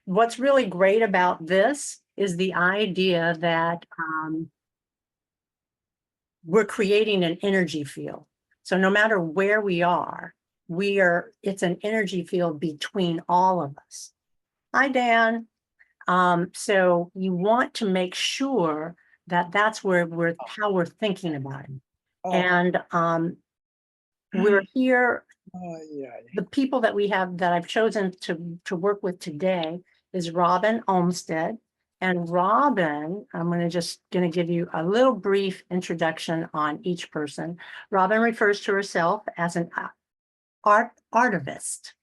what's really great about this is the idea that we're creating an energy field. So no matter where we are, it's an energy field between all of us. Hi, Dan. So you want to make sure that that's where how we're thinking about it. And we're here. The people that we have that I've chosen to work with today is Robyn Olmstead. And Robyn, I'm going to give you a little brief introduction on each person. Robyn refers to herself as an artivist.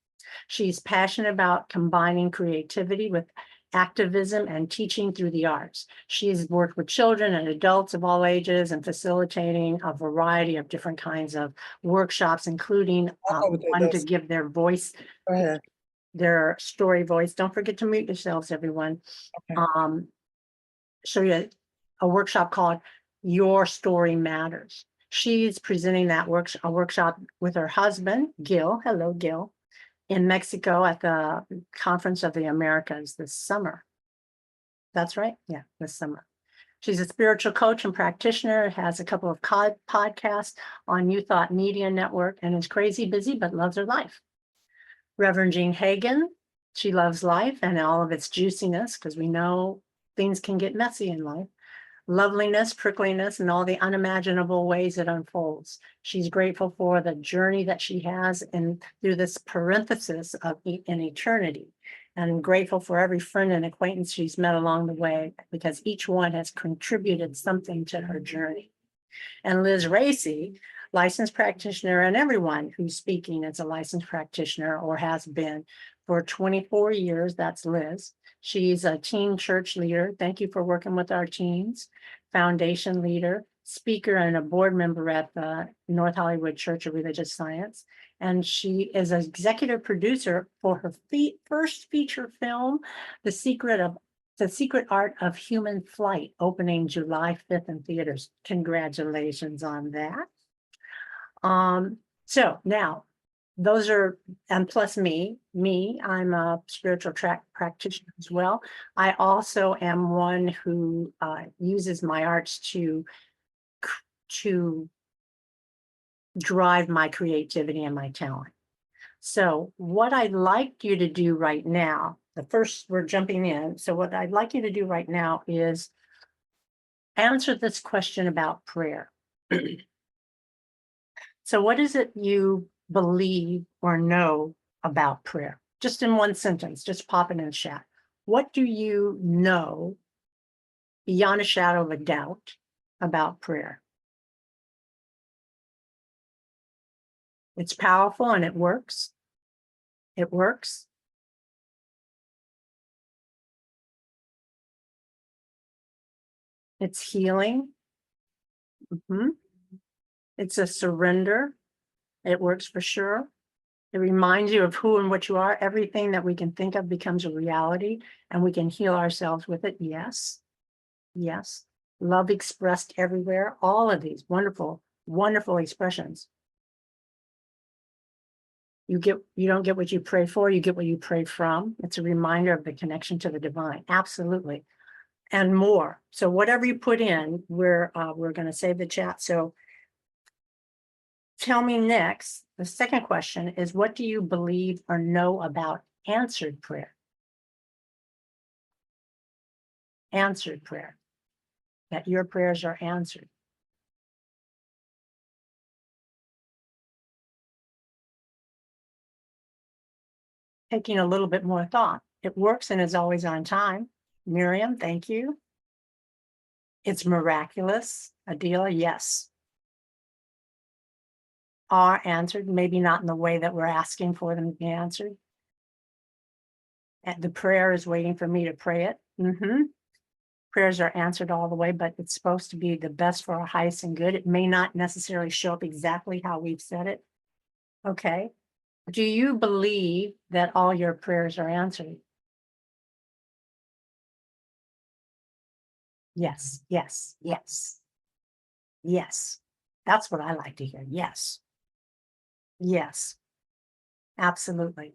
She's passionate about combining creativity with activism and teaching through the arts. She's worked with children and adults of all ages and facilitating a variety of different kinds of workshops, including one to give their voice, their story voice. Don't forget to mute yourselves, everyone. Okay. Show you a workshop called Your Story Matters. She's presenting that a workshop with her husband, Gil. Hello, Gil. In Mexico at the Conference of the Americas this summer. That's right. Yeah, this summer. She's a spiritual coach and practitioner, has a couple of podcasts on You Thought Media Network, and is crazy busy, but loves her life. Robyn Jean Hagan, she loves life and all of its juiciness, because we know things can get messy in life. Loveliness, prickliness, and all the unimaginable ways it unfolds. She's grateful for the journey that she has and through this parenthesis of an eternity, and grateful for every friend and acquaintance she's met along the way, because each one has contributed something to her journey. And Liz Raci, licensed practitioner, and everyone who's speaking is a licensed practitioner or has been for 24 years. That's Liz. She's a teen church leader. Thank you for working with our teens. Foundation leader, speaker, and a board member at the North Hollywood Church of Religious Science. And she is an executive producer for her first feature film, The Secret Art of Human Flight, opening July 5th in theaters. Congratulations on that. So now, those are, and plus me, I'm a spiritual practitioner as well. I also am one who uses my arts to drive my creativity and my talent. So what I'd like you to do right now, we're jumping in. So what I'd like you to do right now is answer this question about prayer. So what is it you believe or know about prayer? Just in one sentence, just pop it in the chat. What do you know beyond a shadow of a doubt about prayer? It's powerful and it works. It works. It's healing. It's a surrender. It works for sure. It reminds you of who and what you are. Everything that we can think of becomes a reality, and we can heal ourselves with it. Yes. Yes. Love expressed everywhere. All of these wonderful, wonderful expressions. You don't get what you pray for, you get what you pray from. It's a reminder of the connection to the divine. Absolutely. And more. So whatever you put in, we're going to save the chat. So tell me next, the second question is, what do you believe or know about answered prayer? Answered prayer. That your prayers are answered. Taking a little bit more thought. It works and is always on time. Miriam, thank you. It's miraculous. Adela, yes. Are answered, maybe not in the way that we're asking for them to be answered. And the prayer is waiting for me to pray it. Prayers are answered all the way, but it's supposed to be the best for our highest and good. It may not necessarily show up exactly how we've said it. Okay. Do you believe that all your prayers are answered? Yes, yes, yes. Yes. That's what I like to hear. Yes. Yes. Absolutely.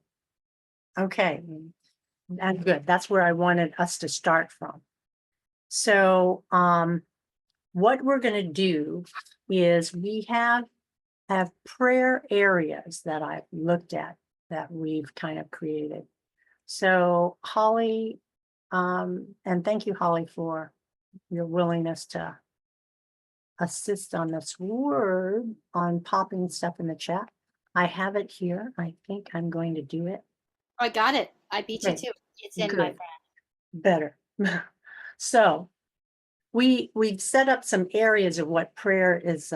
Okay. And good, that's where I wanted us to start from. So, what we're going to do is we have prayer areas that I've looked at that we've kind of created. So Holly, and thank you, Holly, for your willingness to assist on this word on popping stuff in the chat. I have it here. I think I'm going to do it. I got it. I beat you Okay. too. It's in, Good. my friend. Better. So we've set up some areas of what prayer is,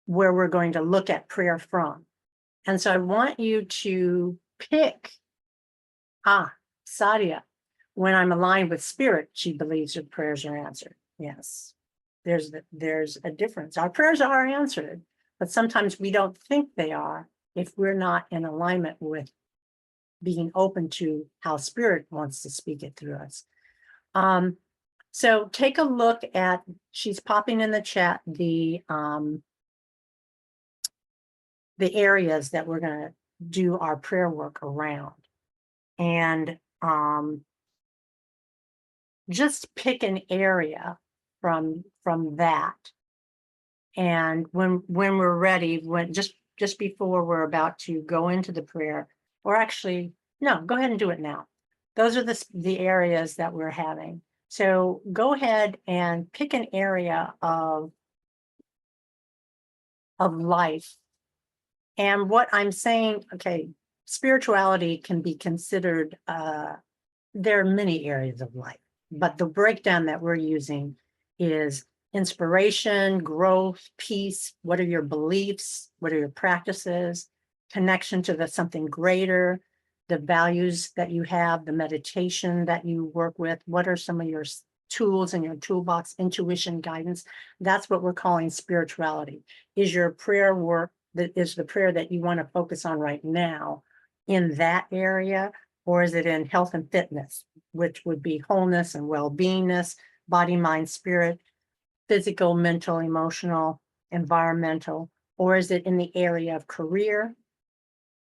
where we're going to look at prayer from. And so I want you to pick, Sadia, when I'm aligned with spirit, she believes her prayers are answered. Yes, there's a difference. Our prayers are answered, but sometimes we don't think they are if we're not in alignment with being open to how spirit wants to speak it through us. So take a look at, she's popping in the chat, the areas that we're going to do our prayer work around. And just pick an area from that. And when we're ready, when just before we're about to go into the prayer, or actually, no, go ahead and do it now. Those are the areas that we're having. So go ahead and pick an area of life. And what I'm saying, okay, spirituality can be considered, there are many areas of life, but the breakdown that we're using is inspiration, growth, peace. What are your beliefs? What are your practices? Connection to something greater, the values that you have, the meditation that you work with. What are some of your tools in your toolbox? Intuition, guidance. That's what we're calling spirituality. Is your prayer work, that is the prayer that you want to focus on right now in that area? Or is it in health and fitness, which would be wholeness and well-beingness, body, mind, spirit, physical, mental, emotional, environmental? Or is it in the area of career,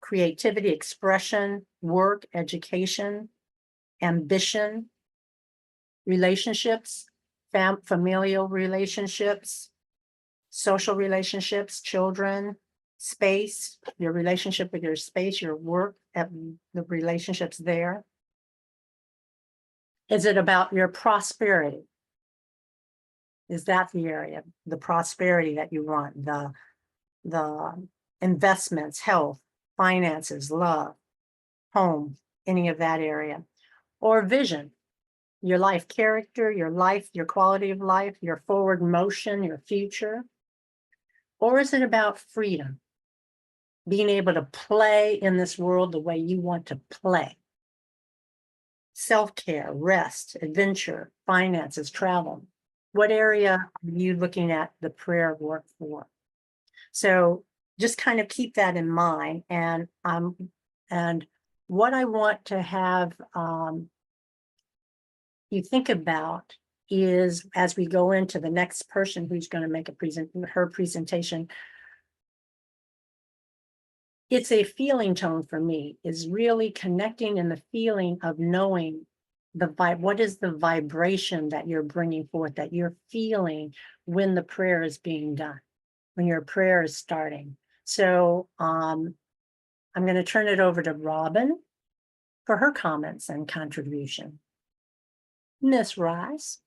creativity, expression, work, education, ambition, relationships, familial relationships, social relationships, children, space, your relationship with your space, your work, the relationships there? Is it about your prosperity? Is that the area, the prosperity that you want, the investments, health, finances, love, home, any of that area? Or vision, your life character, your life, your quality of life, your forward motion, your future? Or is it about freedom? Being able to play in this world the way you want to play. Self-care, rest, adventure, finances, travel. What area are you looking at the prayer work for? So just kind of keep that in mind. And what I want to have you think about is, as we go into the next person who's going to make her presentation, it's a feeling tone for me, is really connecting in the feeling of knowing what is the vibration that you're bringing forth, that you're feeling when the prayer is being done, when your prayer is starting. So I'm going to turn it over to Robyn for her comments and contribution. Miss Rice,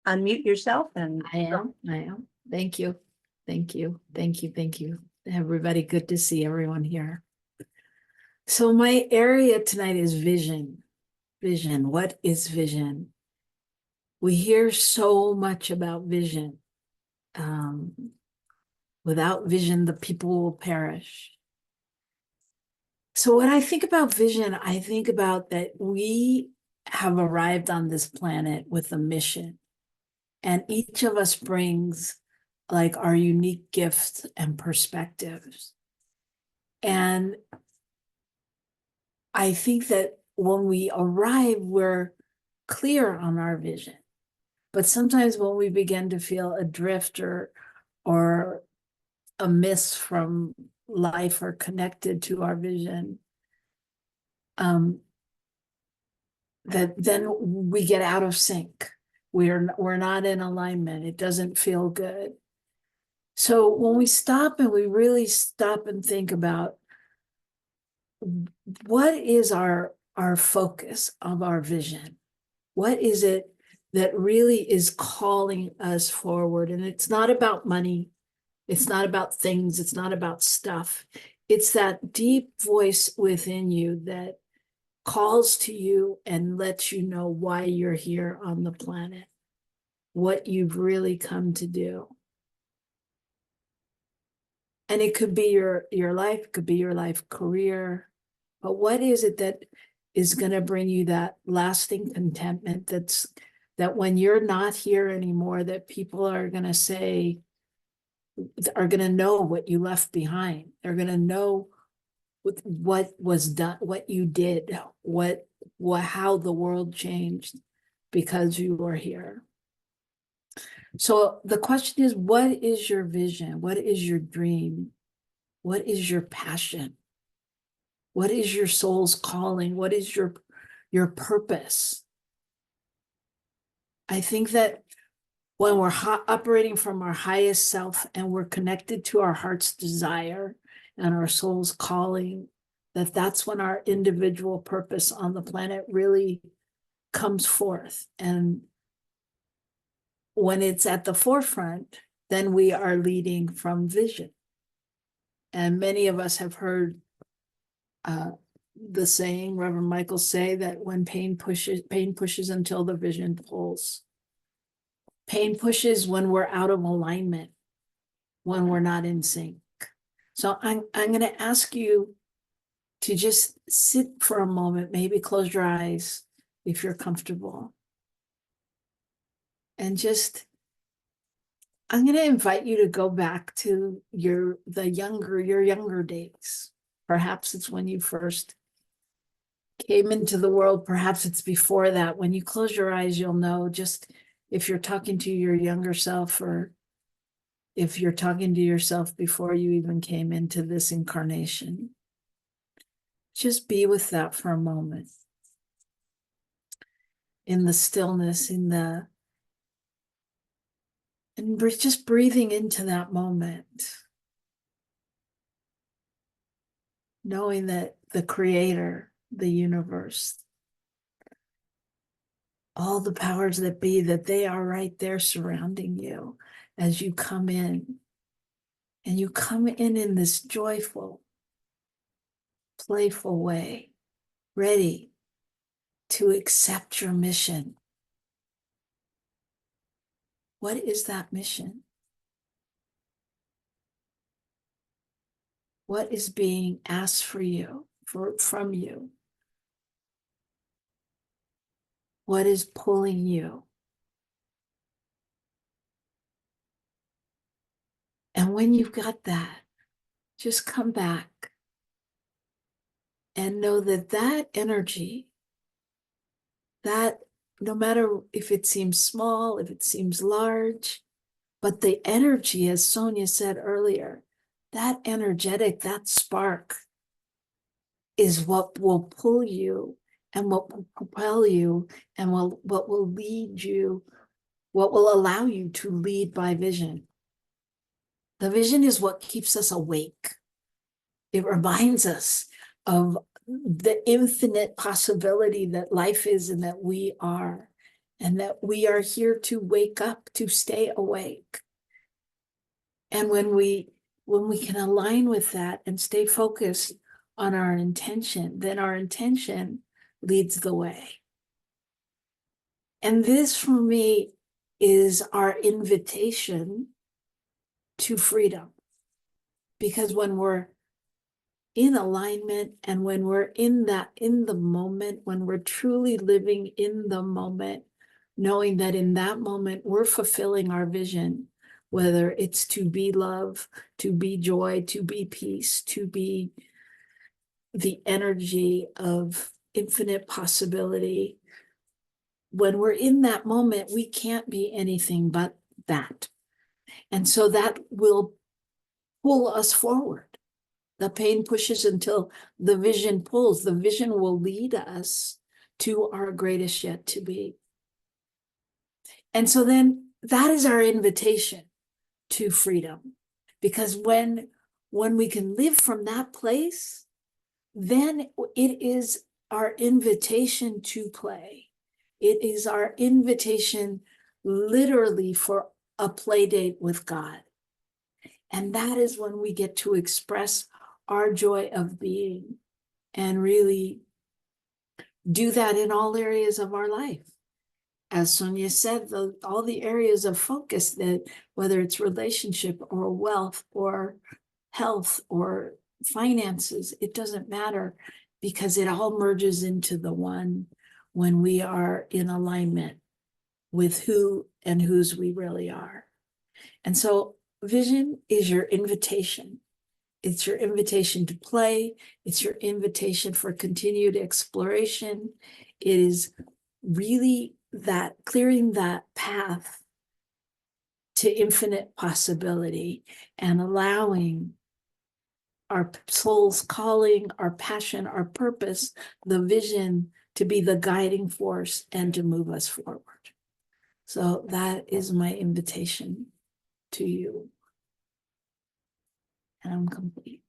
unmute yourself. And I am. Thank you. Everybody, good to see everyone here. So my area tonight is vision. Vision. What is vision? We hear so much about vision. Without vision, the people will perish. So when I think about vision, I think about that we have arrived on this planet with a mission. And each of us brings like our unique gifts and perspectives. And I think that when we arrive, we're clear on our vision. But sometimes when we begin to feel adrift or a miss from life are connected to our vision, that then we get out of sync. We're not in alignment. It doesn't feel good. So when we stop and we really stop and think about what is our focus of our vision, what is it that really is calling us forward? And it's not about money. It's not about things. It's not about stuff. It's that deep voice within you that calls to you and lets you know why you're here on the planet, what you've really come to do. And it could be your life, it could be your life career, but what is it that is going to bring you that lasting contentment that when you're not here anymore, that people are going to say, are going to know what you left behind. They're going to know what was done, what you did, how the world changed because you were here. So the question is, what is your vision? What is your dream? What is your passion? What is your soul's calling? What is your purpose? I think that when we're operating from our highest self and we're connected to our heart's desire and our soul's calling, that's when our individual purpose on the planet really comes forth. And when it's at the forefront, then we are leading from vision. And many of us have heard the saying, Reverend Michael say, that when pain pushes until the vision pulls. Pain pushes when we're out of alignment, when we're not in sync. So I'm going to ask you to just sit for a moment, maybe close your eyes if you're comfortable. And just, I'm going to invite you to go back to your younger days. Perhaps it's when you first came into the world. Perhaps it's before that. When you close your eyes, you'll know just if you're talking to your younger self or if you're talking to yourself before you even came into this incarnation. Just be with that for a moment. In the stillness, and just breathing into that moment. Knowing that the creator, the universe, all the powers that be, that they are right there surrounding you as you come in. And you come in this joyful, playful way, ready to accept your mission. What is that mission? What is being asked from you? What is pulling you? And when you've got that, just come back and know that energy, that no matter if it seems small, if it seems large, but the energy, as Sonia said earlier, that energetic, that spark is what will pull you and what will propel you and what will lead you, what will allow you to lead by vision. The vision is what keeps us awake. It reminds us of the infinite possibility that life is and that we are, and that we are here to wake up, to stay awake. And when we can align with that and stay focused on our intention, then our intention leads the way. And this, for me, is our invitation to freedom. Because when we're in alignment and when we're in the moment, when we're truly living in the moment, knowing that in that moment we're fulfilling our vision, whether it's to be love, to be joy, to be peace, to be the energy of infinite possibility. When we're in that moment, we can't be anything but that. And so that will pull us forward. The pain pushes until the vision pulls. The vision will lead us to our greatest yet to be. And so then that is our invitation to freedom. Because when we can live from that place, then it is our invitation to play. It is our invitation literally for a play date with God. And that is when we get to express our joy of being and really do that in all areas of our life. As Sonia said, all the areas of focus, that whether it's relationship or wealth or health or finances, it doesn't matter, because it all merges into the one when we are in alignment with who and whose we really are. And so vision is your invitation. It's your invitation to play. It's your invitation for continued exploration. It is really that clearing that path to infinite possibility and allowing our soul's calling, our passion, our purpose, the vision to be the guiding force and to move us forward. So that is my invitation to you. And I'm complete.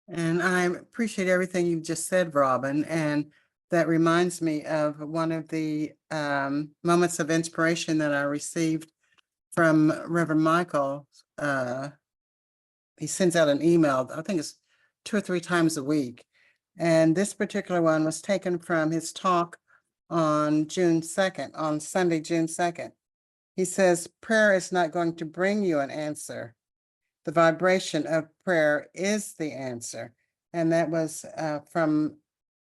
And I appreciate everything you've just said, Robyn. And that reminds me of one of the moments of inspiration that I received from Reverend Michael. He sends out an email, I think it's 2 or 3 times a week. And this particular one was taken from his talk on June 2nd, on Sunday, June 2nd. He says, prayer is not going to bring you an answer. The vibration of prayer is the answer. And that was from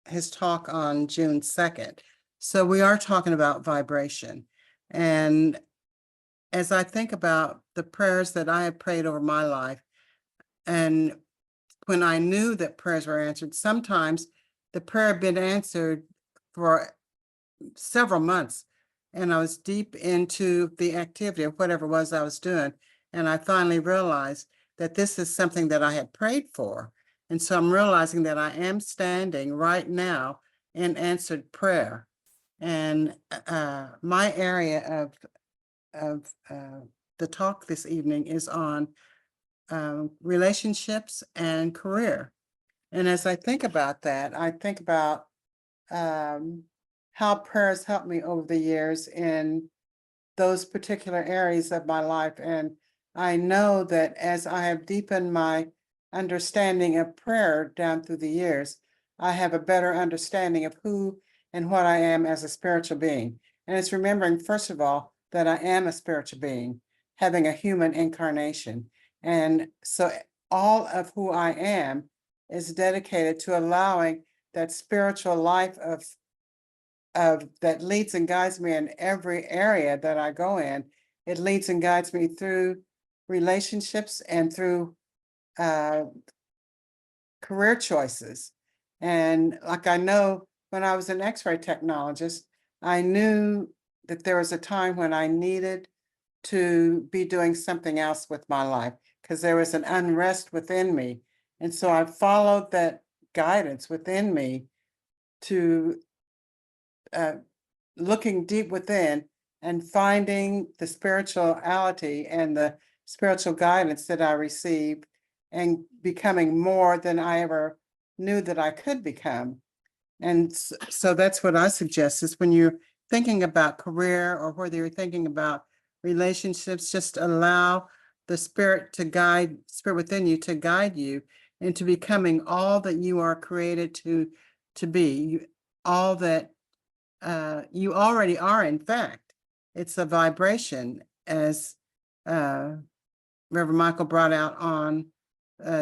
his talk on June 2nd. So we are talking about vibration. And as I think about the prayers that I have prayed over my life, and when I knew that prayers were answered, sometimes the prayer had been answered for several months, and I was deep into the activity of whatever it was I was doing. And I finally realized that this is something that I had prayed for. And so I'm realizing that I am standing right now in answered prayer. And my area of the talk this evening is on relationships and career. And as I think about that, I think about how prayers helped me over the years in those particular areas of my life. And I know that as I have deepened my understanding of prayer down through the years, I have a better understanding of who and what I am as a spiritual being. And it's remembering, first of all, that I am a spiritual being, having a human incarnation. And so all of who I am is dedicated to allowing that spiritual life of that leads and guides me in every area that I go in. It leads and guides me through relationships and through career choices. And like, I know when I was an X-ray technologist, I knew that there was a time when I needed to be doing something else with my life because there was an unrest within me. And so I followed that guidance within me to looking deep within and finding the spirituality and the spiritual guidance that I received and becoming more than I ever knew that I could become. And so that's what I suggest is when you're thinking about career or whether you're thinking about relationships, just allow the spirit within you to guide you into becoming all that you are created to be, all that you already are. In fact, it's a vibration, as Reverend Michael brought out on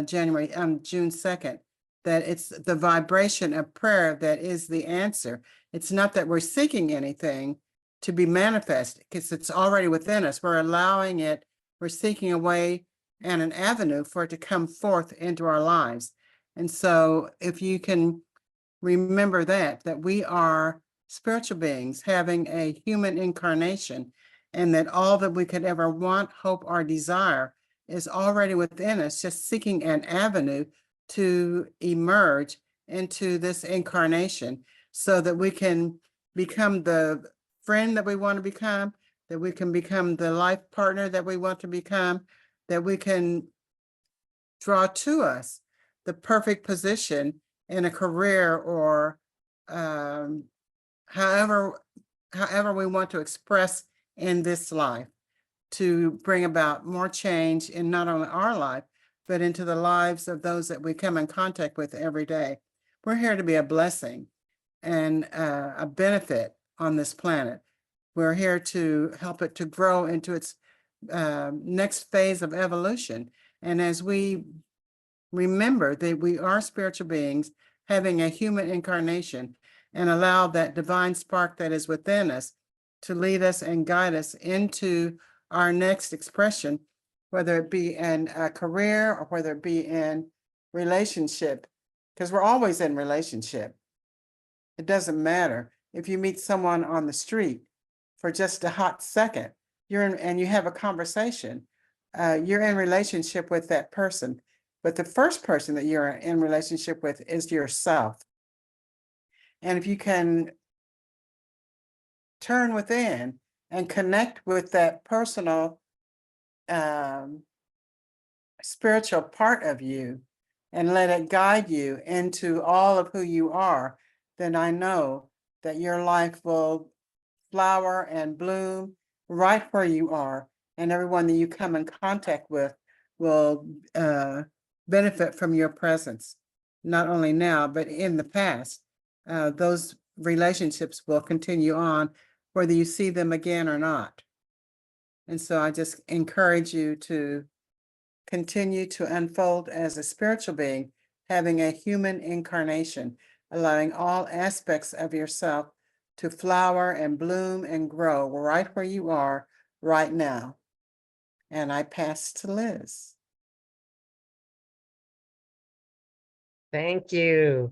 June 2nd, that it's the vibration of prayer that is the answer. It's not that we're seeking anything to be manifested, because it's already within us. We're allowing it, we're seeking a way and an avenue for it to come forth into our lives. And so if you can remember that we are spiritual beings having a human incarnation, and that all that we could ever want, hope, or desire is already within us, just seeking an avenue to emerge into this incarnation so that we can become the friend that we want to become, that we can become the life partner that we want to become, that we can draw to us the perfect position in a career or however we want to express in this life, to bring about more change in not only our life, but into the lives of those that we come in contact with every day. We're here to be a blessing and a benefit on this planet. We're here to help it to grow into its next phase of evolution. And as we remember that we are spiritual beings having a human incarnation, and allow that divine spark that is within us to lead us and guide us into our next expression, whether it be in a career or whether it be in relationship, because we're always in relationship. It doesn't matter if you meet someone on the street for just a hot second, you're in, and you have a conversation, you're in relationship with that person. But the first person that you're in relationship with is yourself. And if you can turn within and connect with that personal spiritual part of you and let it guide you into all of who you are, then I know that your life will flower and bloom right where you are, and everyone that you come in contact with will benefit from your presence, not only now, but in the past. Those relationships will continue on whether you see them again or not. And so I just encourage you to continue to unfold as a spiritual being, having a human incarnation, allowing all aspects of yourself to flower and bloom and grow right where you are right now. And I pass to Liz. Thank you.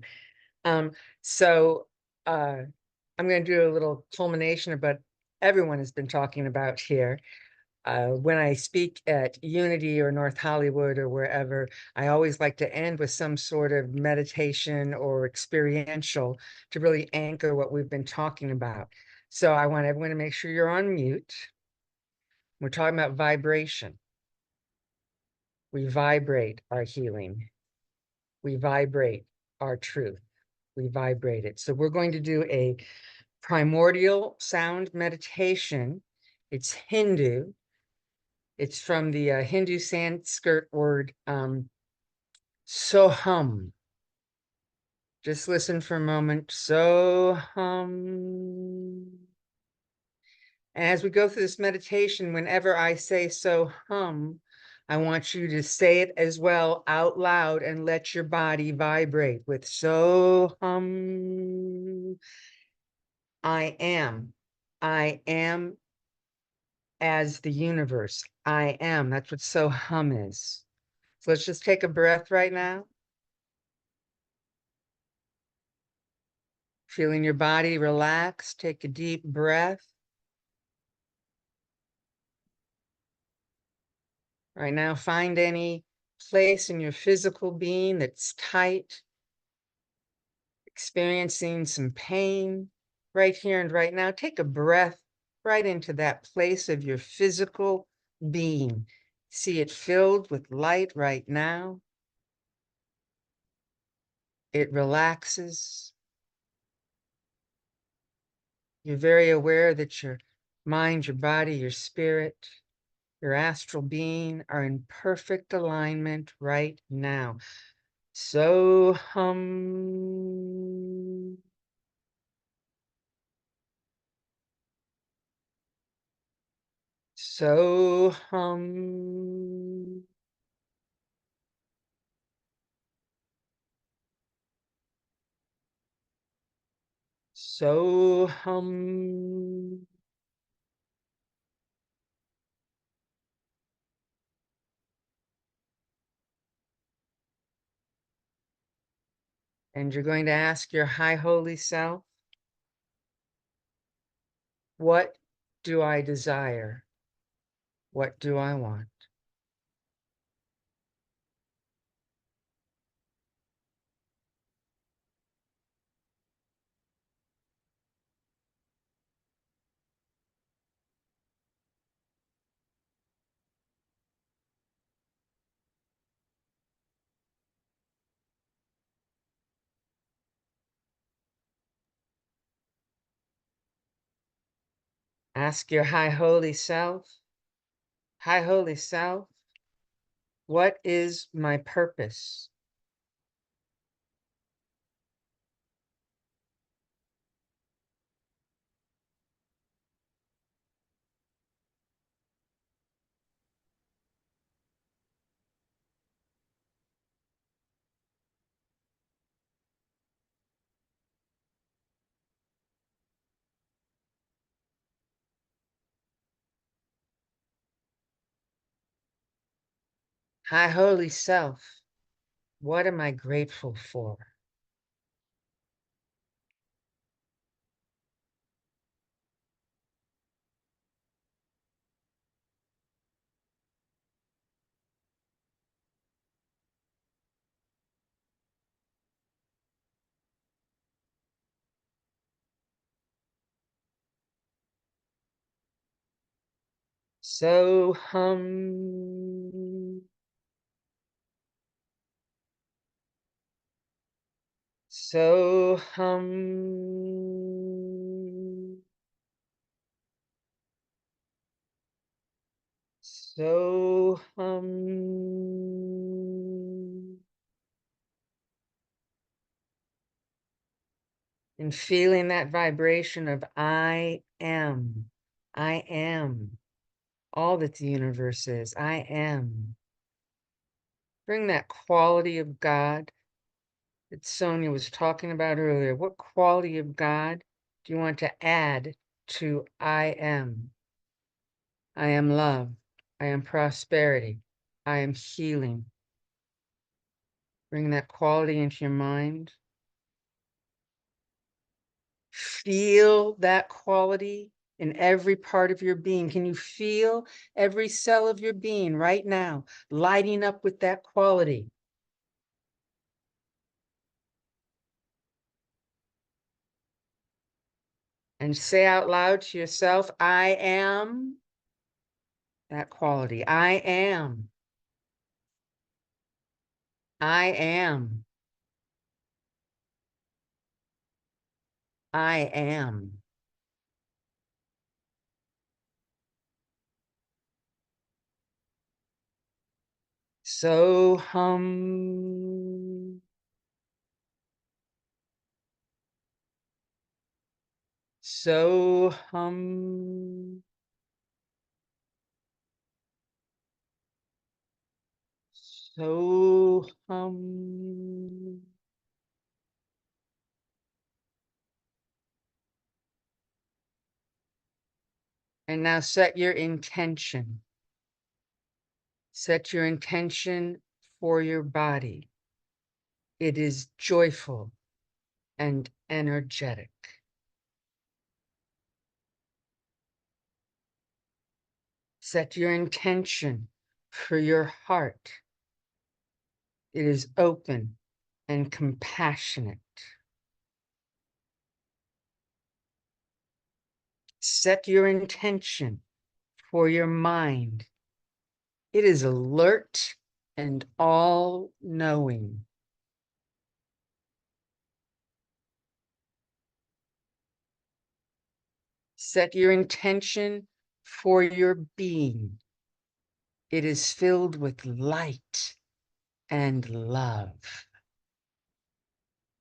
So I'm going to do a little culmination of what everyone has been talking about here. When I speak at Unity or North Hollywood or wherever, I always like to end with some sort of meditation or experiential to really anchor what we've been talking about. So I want everyone to make sure you're on mute. We're talking about vibration. We vibrate our healing. We vibrate our truth. We vibrate it. So we're going to do a primordial sound meditation. It's Hindu. It's from the Hindu Sanskrit word soham. Just listen for a moment. Soham. As we go through this meditation, whenever I say soham, I want you to say it as well out loud and let your body vibrate with soham. I am as the universe. I am. That's what soham is. So let's just take a breath right now. Feeling your body relax. Take a deep breath. Right now, find any place in your physical being that's tight, experiencing some pain right here and right now. Take a breath right into that place of your physical being. See it filled with light right now. It relaxes. You're very aware that your mind, your body, your spirit, your astral being are in perfect alignment right now. So hum. So hum. So hum. And you're going to ask your high holy self What do I desire? What do I want? Ask your high holy self, what is my purpose? High holy self, what am I grateful for? So so so and feeling that vibration of I am all that the universe is. I am. Bring that quality of God that Sonia was talking about earlier. What quality of God do you want to add to I am? I am love. I am prosperity. I am healing. Bring that quality into your mind. Feel that quality in every part of your being. Can you feel every cell of your being right now lighting up with that quality? And say out loud to yourself, I am that quality. I am. I am. I am. So so so and now set your intention. Set your intention for your body. It is joyful and energetic. Set your intention for your heart. It is open and compassionate. Set your intention for your mind. It is alert and all-knowing. Set your intention for your being. It is filled with light and love.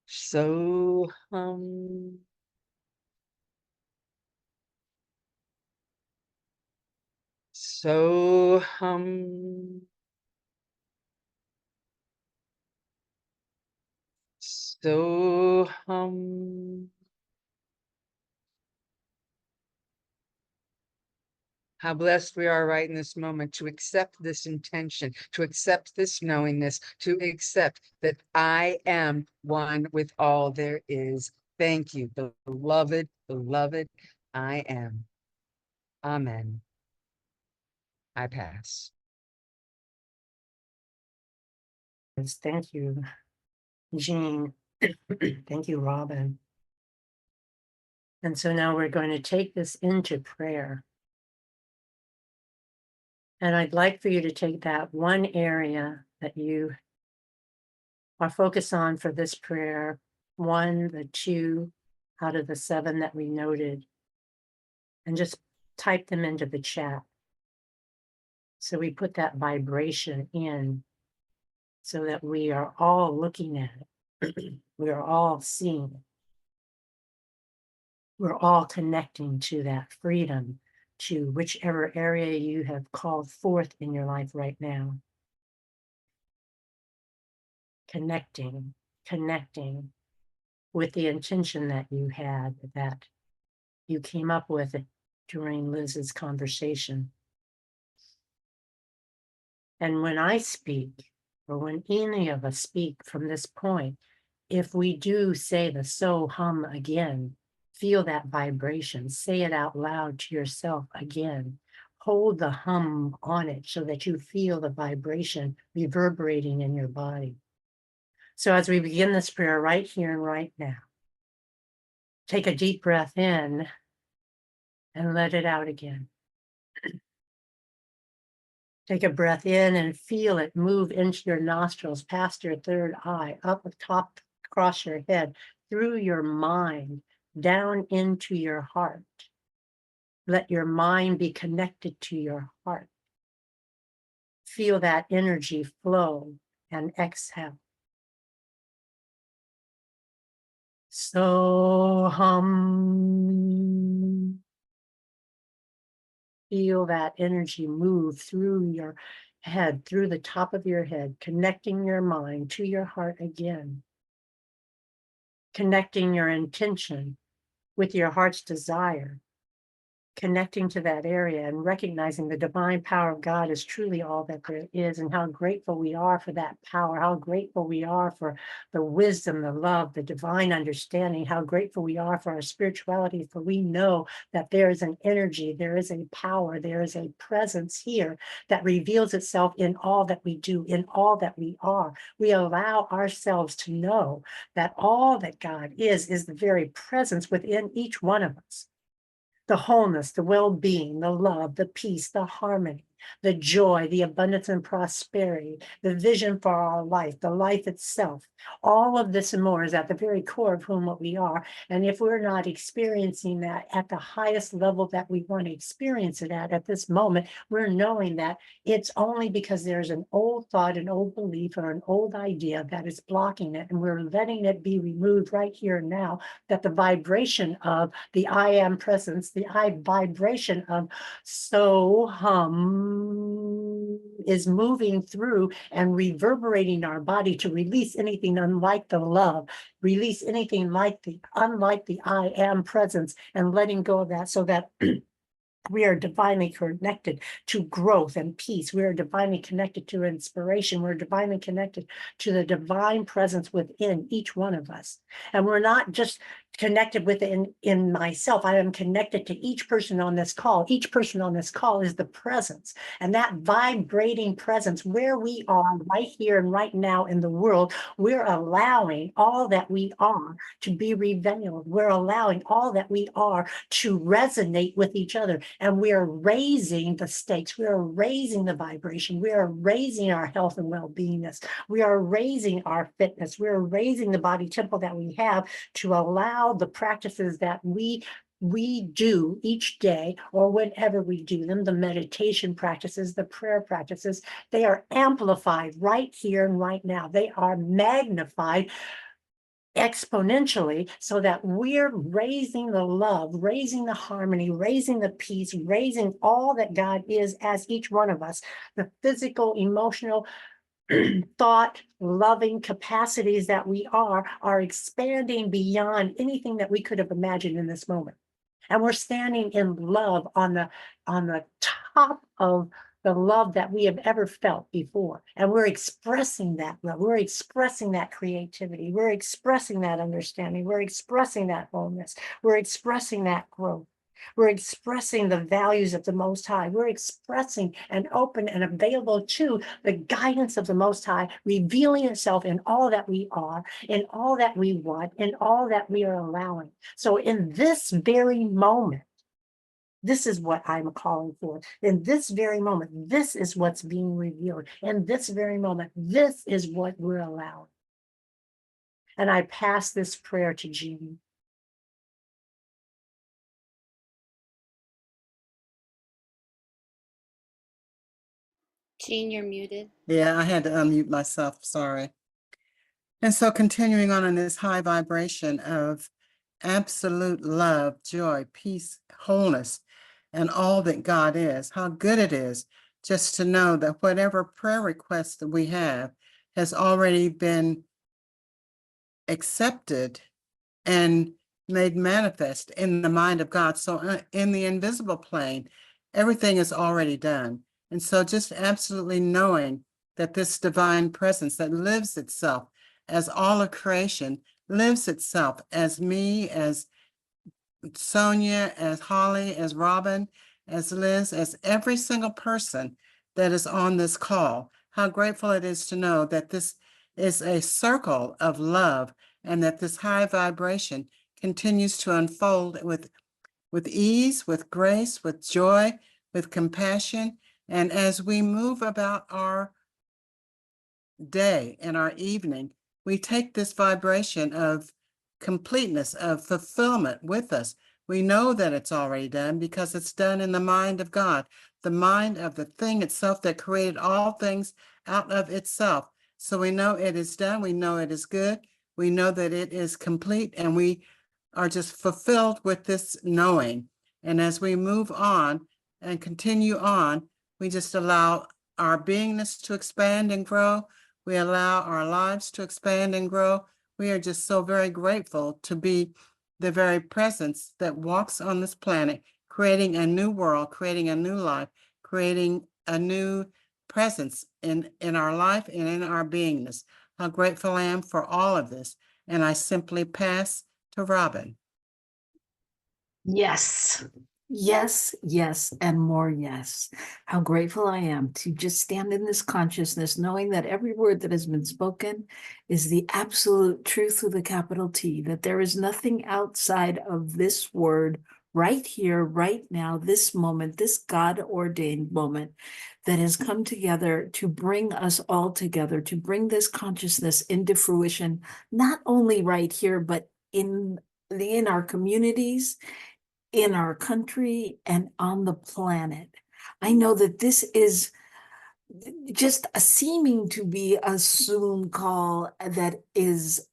So so so how blessed we are right in this moment to accept this intention, to accept this knowingness, to accept that I am one with all there is. Thank you, beloved, beloved, I am. Amen. I pass. Yes, thank you, Jean. Thank you, Robyn. And so now we're going to take this into prayer. And I'd like for you to take that one area that you are focused on for this prayer, the 2 out of the 7 that we noted, and just type them into the chat. So we put that vibration in so that we are all looking at it. We are all seeing it. We're all connecting to that freedom, to whichever area you have called forth in your life right now. Connecting with the intention that you had, that you came up with it during Liz's conversation. And when I speak, or when any of us speak from this point, if we do say the so hum again, feel that vibration, say it out loud to yourself again. Hold the hum on it so that you feel the vibration reverberating in your body. So as we begin this prayer right here and right now, take a deep breath in and let it out again. Take a breath in and feel it move into your nostrils, past your third eye, up the top, across your head, through your mind, down into your heart. Let your mind be connected to your heart. Feel that energy flow and exhale. So hum. Feel that energy move through your head, through the top of your head, connecting your mind to your heart again. Connecting your intention with your heart's desire. Connecting to that area and recognizing the divine power of God is truly all that there is, and how grateful we are for that power, how grateful we are for the wisdom, the love, the divine understanding, how grateful we are for our spirituality, for we know that there is an energy, there is a power, there is a presence here that reveals itself in all that we do, in all that we are. We allow ourselves to know that all that God is the very presence within each one of us. The wholeness, the well-being, the love, the peace, the harmony, the joy, the abundance and prosperity, the vision for our life, the life itself. All of this and more is at the very core of whom what we are. And if we're not experiencing that at the highest level that we want to experience it at this moment, we're knowing that it's only because there's an old thought, an old belief, or an old idea that is blocking it. And we're letting it be removed right here and now, that the vibration of the I am presence, the I vibration of so hum is moving through and reverberating our body to release anything unlike the love, release anything unlike the I am presence, and letting go of that so that we are divinely connected to growth and peace. We are divinely connected to inspiration. We're divinely connected to the divine presence within each one of us. And we're not just connected within in myself. I am connected to each person on this call. Each person on this call is the presence. And that vibrating presence where we are right here and right now in the world, we're allowing all that we are to be revealed. We're allowing all that we are to resonate with each other. And we are raising the stakes. We are raising the vibration. We are raising our health and well-beingness. We are raising our fitness. We are raising the body temple that we have to allow the practices that we do each day or whenever we do them, the meditation practices, the prayer practices, they are amplified right here and right now. They are magnified exponentially so that we're raising the love, raising the harmony, raising the peace, raising all that God is as each one of us, the physical, emotional, thought, loving capacities that we are expanding beyond anything that we could have imagined in this moment. And we're standing in love on the top of the love that we have ever felt before. And we're expressing that love. We're expressing that creativity. We're expressing that understanding. We're expressing that wholeness. We're expressing that growth. We're expressing the values of the Most High. We're expressing and open and available to the guidance of the Most High, revealing itself in all that we are, in all that we want, in all that we are allowing. So in this very moment, this is what I'm calling for. In this very moment, this is what's being revealed. In this very moment, this is what we're allowing. And I pass this prayer to Jean. Jean, you're muted. Yeah, I had to unmute myself, sorry. And so continuing on in this high vibration of absolute love, joy, peace, wholeness, and all that God is, how good it is just to know that whatever prayer request that we have has already been accepted and made manifest in the mind of God. So in the invisible plane, everything is already done. And so just absolutely knowing that this divine presence that lives itself as all of creation, lives itself as me, as Sonia, as Holly, as Robyn, as Liz, as every single person that is on this call. How grateful it is to know that this is a circle of love and that this high vibration continues to unfold with ease, with grace, with joy, with compassion. And as we move about our day and our evening, we take this vibration of completeness, of fulfillment with us. We know that it's already done because it's done in the mind of God, the mind of the thing itself that created all things out of itself. So we know it is done. We know it is good. We know that it is complete, and we are just fulfilled with this knowing. And as we move on and continue on, we just allow our beingness to expand and grow. We allow our lives to expand and grow. We are just so very grateful to be the very presence that walks on this planet, creating a new world, creating a new life, creating a new presence in our life and in our beingness. How grateful I am for all of this. And I simply pass to Robyn. Yes, yes, yes, and more yes. How grateful I am to just stand in this consciousness, knowing that every word that has been spoken is the absolute truth with a capital T, that there is nothing outside of this word right here, right now, this moment, this God-ordained moment that has come together to bring us all together, to bring this consciousness into fruition, not only right here, but in our communities, in our country, and on the planet. I know that this is just a seeming to be a Zoom call that is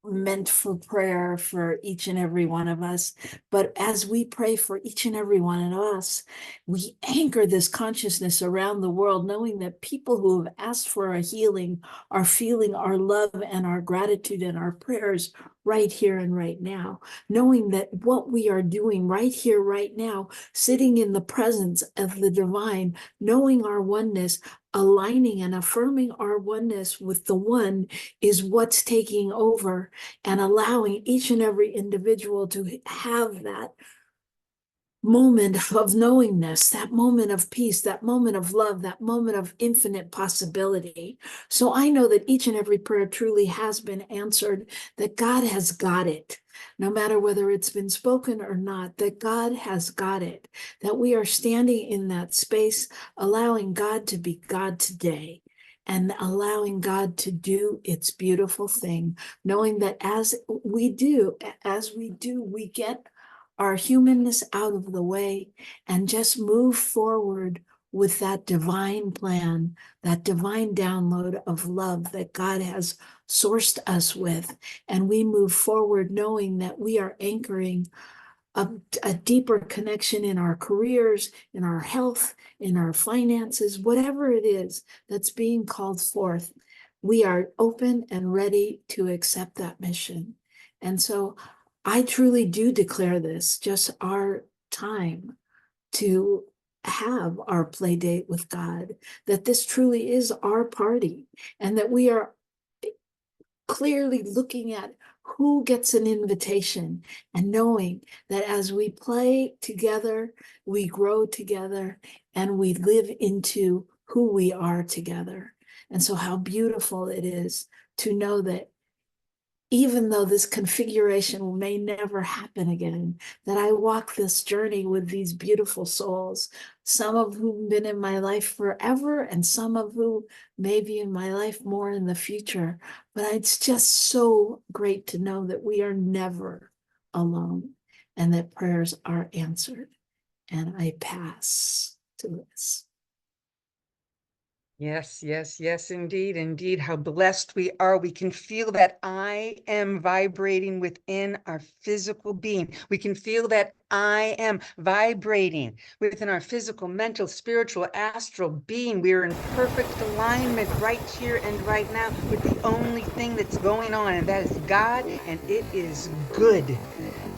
meant for prayer for each and every one of us. But as we pray for each and every one of us, we anchor this consciousness around the world, knowing that people who have asked for a healing are feeling our love and our gratitude and our prayers right here and right now, knowing that what we are doing right here, right now, sitting in the presence of the divine, knowing our oneness, aligning and affirming our oneness with the one is what's taking over, and allowing each and every individual to have that moment of knowingness, that moment of peace, that moment of love, that moment of infinite possibility. So I know that each and every prayer truly has been answered, that God has got it, no matter whether it's been spoken or not, that God has got it, that we are standing in that space, allowing God to be God today, and allowing God to do its beautiful thing, knowing that as we do, we get our humanness out of the way and just move forward with that divine plan, that divine download of love that God has sourced us with. And we move forward knowing that we are anchoring a deeper connection in our careers, in our health, in our finances, whatever it is that's being called forth. We are open and ready to accept that mission. And so I truly do declare this just our time to have our play date with God, that this truly is our party, and that we are clearly looking at who gets an invitation, and knowing that as we play together, we grow together and we live into who we are together. And so how beautiful it is to know that even though this configuration may never happen again, that I walk this journey with these beautiful souls, some of whom have been in my life forever, and some of whom may be in my life more in the future. But it's just so great to know that we are never alone and that prayers are answered. And I pass to Liz. Yes, yes, yes, indeed, indeed. How blessed we are. We can feel that I am vibrating within our physical being. We can feel that I am vibrating within our physical, mental, spiritual, astral being. We are in perfect alignment right here and right now with the only thing that's going on, and that is God, and it is good.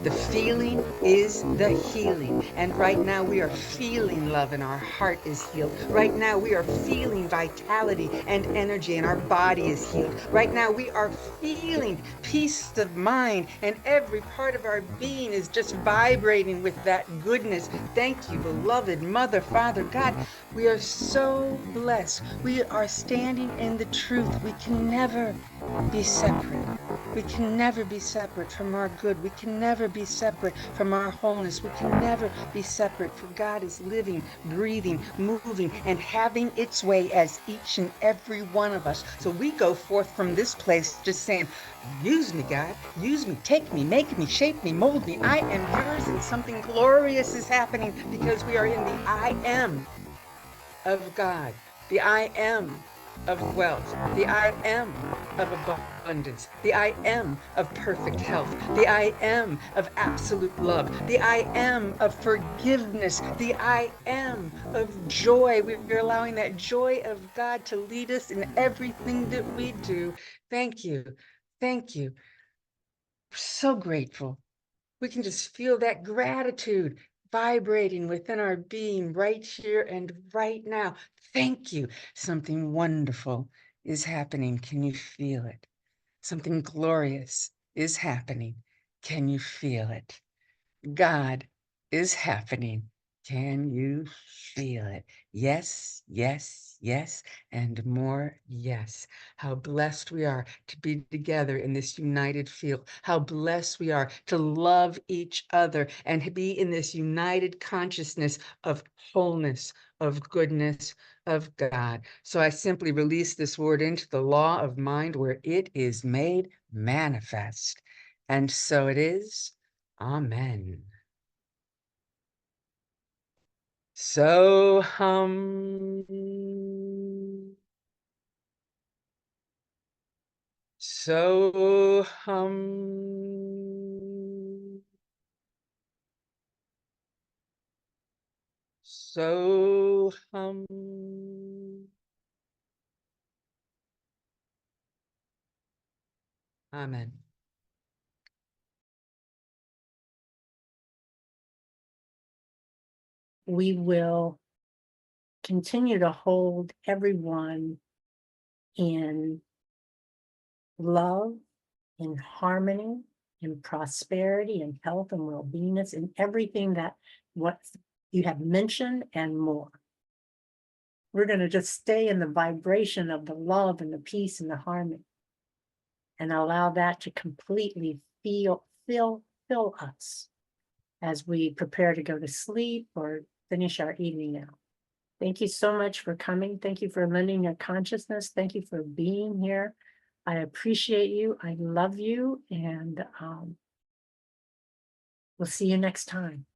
The feeling is the healing. And right now we are feeling love and our heart is healed. Right now we are feeling vitality and energy and our body is healed. Right now we are feeling peace of mind and every part of our being is just vibrating with that goodness. Thank you, beloved Mother, Father, God. We are so blessed. We are standing in the truth. We can never be separate. We can never be separate from our good. We can never be separate from our wholeness. We can never be separate, for God is living, breathing, moving, and having its way as each and every one of us. So we go forth from this place just saying, use me, God, use me, take me, make me, shape me, mold me. I am yours, and something glorious is happening because we are in the I am of God, the I am of wealth, the I am of abundance, the I am of perfect health, the I am of absolute love, the I am of forgiveness, the I am of joy. We're allowing that joy of God to lead us in everything that we do. Thank you. Thank you. We're so grateful. We can just feel that gratitude vibrating within our being right here and right now. Thank you. Something wonderful is happening. Can you feel it? Something glorious is happening. Can you feel it? God is happening. Can you feel it? Yes, yes, yes, and more yes. How blessed we are to be together in this united field. How blessed we are to love each other and to be in this united consciousness of wholeness, of goodness, of God. So I simply release this word into the law of mind where it is made manifest. And so it is. Amen. So so so Amen. We will continue to hold everyone in love, in harmony, in prosperity, in health and well-beingness, in everything that what you have mentioned and more. We're going to just stay in the vibration of the love and the peace and the harmony and allow that to completely fill us as we prepare to go to sleep or finish our evening now. Thank you so much for coming. Thank you for lending your consciousness. Thank you for being here. I appreciate you. I love you. And we'll see you next time.